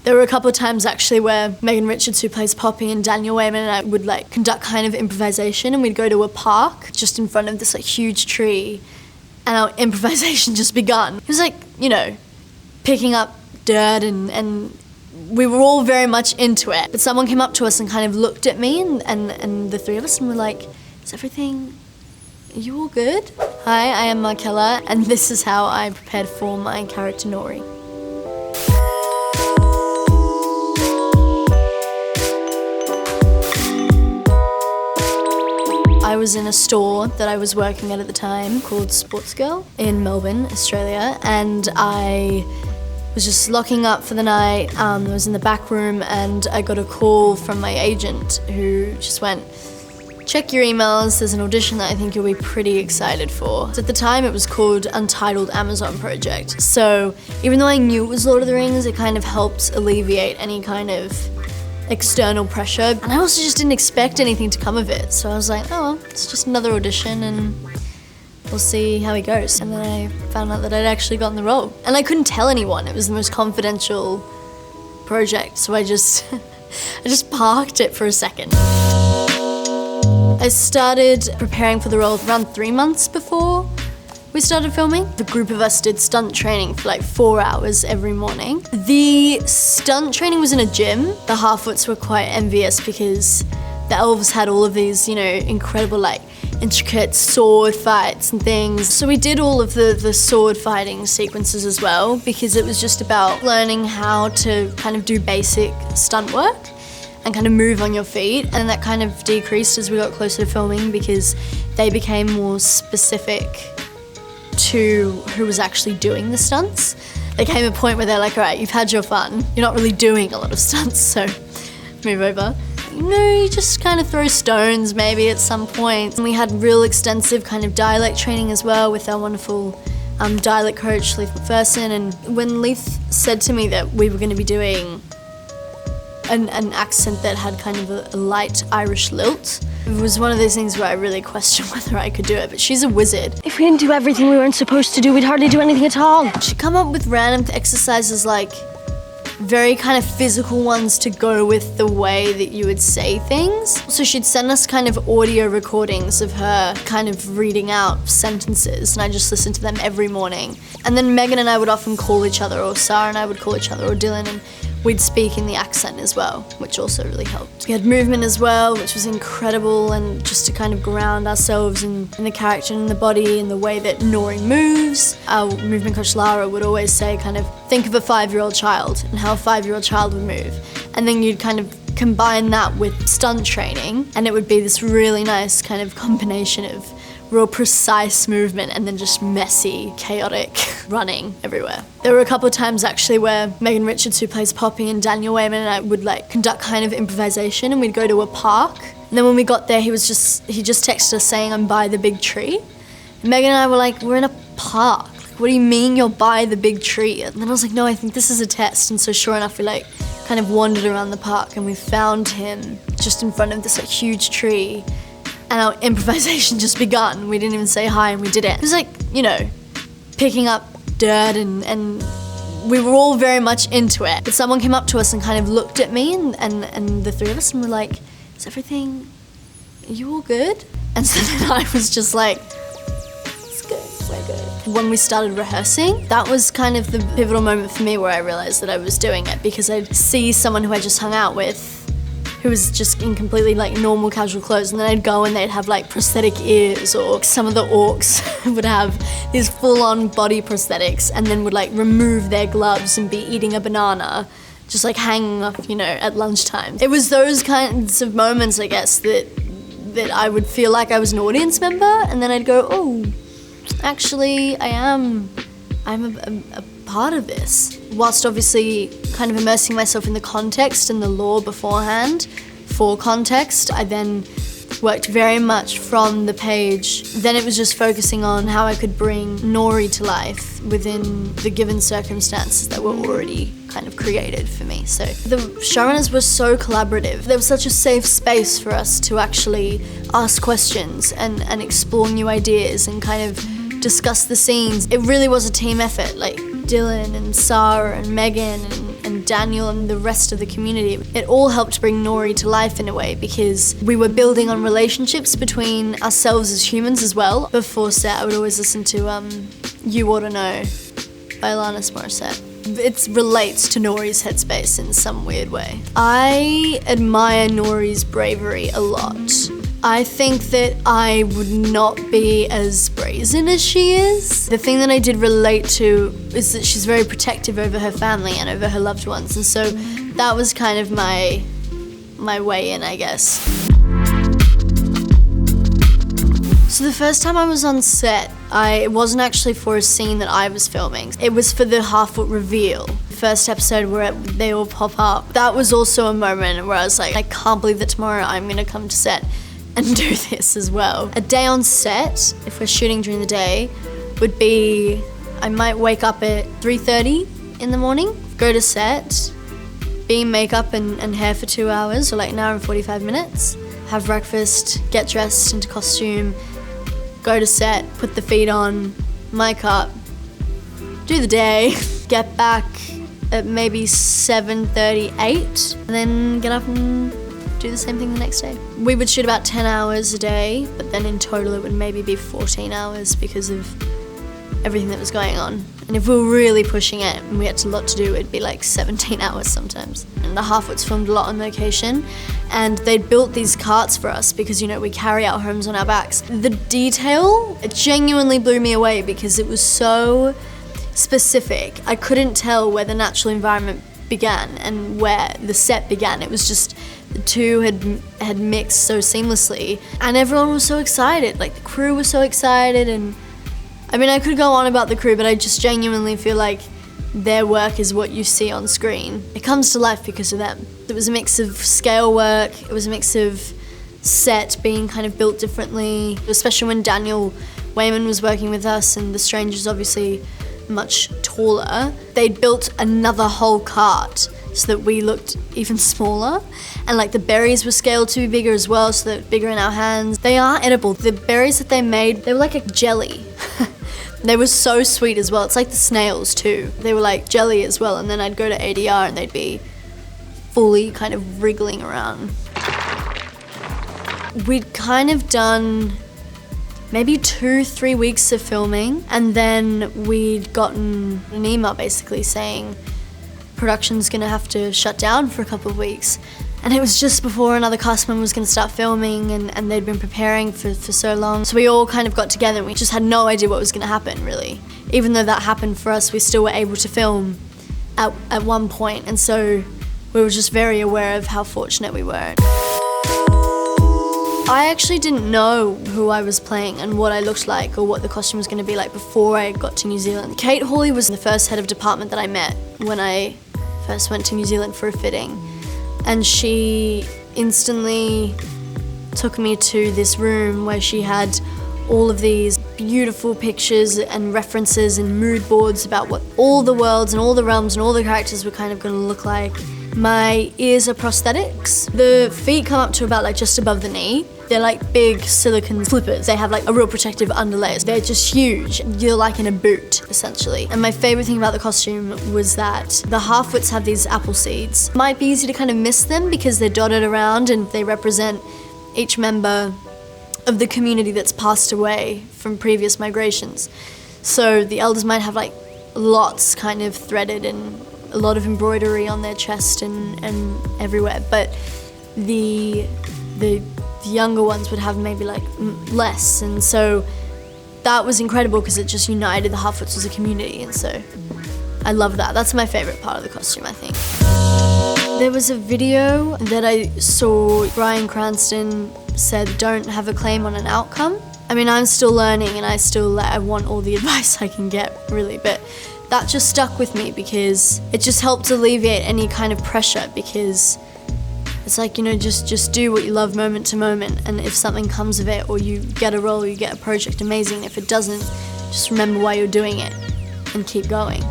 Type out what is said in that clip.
There were a couple of times actually where Megan Richards, who plays Poppy, and Daniel Wayman and I would like conduct kind of improvisation, and we'd go to a park just in front of this like huge tree, and our improvisation just begun. It was like, you know, picking up dirt and we were all very much into it. But someone came up to us and kind of looked at me and the three of us and were like, is everything, are you all good? Hi, I am Markella, and this is how I prepared for my character Nori. I was in a store that I was working at the time called Sports Girl in Melbourne, Australia, and I was just locking up for the night. I was in the back room and I got a call from my agent who just went, check your emails, there's an audition that I think you'll be pretty excited for. So at the time it was called Untitled Amazon Project. So even though I knew it was Lord of the Rings, it kind of helped alleviate any kind of external pressure. And I also just didn't expect anything to come of it. So I was like, oh, well, it's just another audition and we'll see how it goes. And then I found out that I'd actually gotten the role. And I couldn't tell anyone. It was the most confidential project. So I just parked it for a second. I started preparing for the role around 3 months before we started filming. The group of us did stunt training for like 4 hours every morning. The stunt training was in a gym. The Harfoots were quite envious because the elves had all of these, you know, incredible like intricate sword fights and things. So we did all of the sword fighting sequences as well because it was just about learning how to kind of do basic stunt work and kind of move on your feet, and that kind of decreased as we got closer to filming because they became more specific to who was actually doing the stunts. There came a point where they're like, all right, you've had your fun. You're not really doing a lot of stunts, so move over. You know, you just kind of throw stones maybe at some point. And we had real extensive kind of dialect training as well with our wonderful dialect coach, Leith McPherson. And when Leith said to me that we were going to be doing an accent that had kind of a light Irish lilt, it was one of those things where I really questioned whether I could do it, but she's a wizard. If we didn't do everything we weren't supposed to do, we'd hardly do anything at all. She'd come up with random exercises, like very kind of physical ones to go with the way that you would say things. So she'd send us kind of audio recordings of her kind of reading out sentences, and I just listened to them every morning. And then Megan and I would often call each other, or Sarah and I would call each other, or Dylan, and we'd speak in the accent as well, which also really helped. We had movement as well, which was incredible, and just to kind of ground ourselves in the character and the body and the way that Nori moves. Our movement coach Lara would always say kind of, think of a 5-year-old child and how a 5-year-old child would move. And then you'd kind of combine that with stunt training, and it would be this really nice kind of combination of real precise movement and then just messy, chaotic running everywhere. There were a couple of times actually where Megan Richards, who plays Poppy, and Daniel Wayman and I would like conduct kind of improvisation, and we'd go to a park. And then when we got there, he just texted us saying, I'm by the big tree. And Megan and I were like, we're in a park. What do you mean you're by the big tree? And then I was like, no, I think this is a test. And so sure enough, we like kind of wandered around the park and we found him just in front of this like huge tree. And our improvisation just begun. We didn't even say hi and we did it. It was like, you know, picking up dirt and we were all very much into it. But someone came up to us and kind of looked at me and the three of us and were like, is everything, are you all good? And so then I was just like, it's good, we're good. When we started rehearsing, that was kind of the pivotal moment for me where I realized that I was doing it, because I'd see someone who I just hung out with who was just in completely like normal casual clothes, and then I'd go and they'd have like prosthetic ears, or some of the orcs would have these full-on body prosthetics and then would like remove their gloves and be eating a banana, just like hanging up, you know, at lunchtime. It was those kinds of moments, I guess, that I would feel like I was an audience member, and then I'd go, oh, actually I'm a part of this. Whilst obviously kind of immersing myself in the context and the lore beforehand, for context, I then worked very much from the page. Then it was just focusing on how I could bring Nori to life within the given circumstances that were already kind of created for me. So the showrunners were so collaborative. There was such a safe space for us to actually ask questions and explore new ideas and kind of discuss the scenes. It really was a team effort. Like Dylan and Sarah and Megan and Daniel and the rest of the community. It all helped bring Nori to life in a way, because we were building on relationships between ourselves as humans as well. Before set, I would always listen to You Ought to Know by Alanis Morissette. It relates to Nori's headspace in some weird way. I admire Nori's bravery a lot. I think that I would not be as brazen as she is. The thing that I did relate to is that she's very protective over her family and over her loved ones, and so that was kind of my way in, I guess. So the first time I was on set, it wasn't actually for a scene that I was filming. It was for the Harfoot reveal. First episode where they all pop up. That was also a moment where I was like, I can't believe that tomorrow I'm gonna come to set and do this as well. A day on set, if we're shooting during the day, would be, I might wake up at 3:30 in the morning, go to set, be in makeup and hair for 2 hours, or like an hour and 45 minutes, have breakfast, get dressed into costume, go to set, put the feed on, mic up, do the day, get back at maybe 7:30, 8, and then get up and do the same thing the next day. We would shoot about 10 hours a day, but then in total it would maybe be 14 hours because of everything that was going on. And if we were really pushing it and we had a lot to do, it'd be like 17 hours sometimes. And the Harfoots filmed a lot on location, and they'd built these carts for us because, you know, we carry our homes on our backs. The detail, it genuinely blew me away because it was so specific. I couldn't tell where the natural environment began and where the set began. It was just the two had mixed so seamlessly, and everyone was so excited. Like, the crew was so excited, and I mean, I could go on about the crew, but I just genuinely feel like their work is what you see on screen. It comes to life because of them. It was a mix of scale work, it was a mix of set being kind of built differently, especially when Daniel Wayman was working with us, and the Stranger's obviously much taller. They'd built another whole cart so that we looked even smaller, and like the berries were scaled to be bigger as well, so they're bigger in our hands. They are edible. The berries that they made, they were like a jelly. They were so sweet as well. It's like the snails too. They were like jelly as well, and then I'd go to ADR and they'd be fully kind of wriggling around. We'd kind of done maybe 2-3 weeks of filming, and then we'd gotten an email basically saying production's gonna have to shut down for a couple of weeks. And it was just before another cast member was gonna start filming, and they'd been preparing for so long. So we all kind of got together and we just had no idea what was gonna happen, really. Even though that happened for us, we still were able to film at one point, and so we were just very aware of how fortunate we were. I actually didn't know who I was playing and what I looked like or what the costume was going to be like before I got to New Zealand. Kate Hawley was the first head of department that I met when I first went to New Zealand for a fitting, and she instantly took me to this room where she had all of these beautiful pictures and references and mood boards about what all the worlds and all the realms and all the characters were kind of going to look like. My ears are prosthetics. The feet come up to about like just above the knee. They're like big silicone slippers. They have like a real protective underlayer. They're just huge. You're like in a boot, essentially. And my favorite thing about the costume was that the Harfoots have these apple seeds. It might be easy to kind of miss them because they're dotted around and they represent each member of the community that's passed away from previous migrations. So the elders might have like lots kind of threaded and a lot of embroidery on their chest and everywhere, but the younger ones would have maybe like less, and so that was incredible because it just united the Harfoots as a community, and so I love that. That's my favorite part of the costume, I think. There was a video that I saw. Bryan Cranston said, "Don't have a claim on an outcome." I mean, I'm still learning and I want all the advice I can get, really, but that just stuck with me because it just helped alleviate any kind of pressure, because it's like, you know, just do what you love moment to moment, and if something comes of it or you get a role or you get a project, amazing. If it doesn't, just remember why you're doing it and keep going.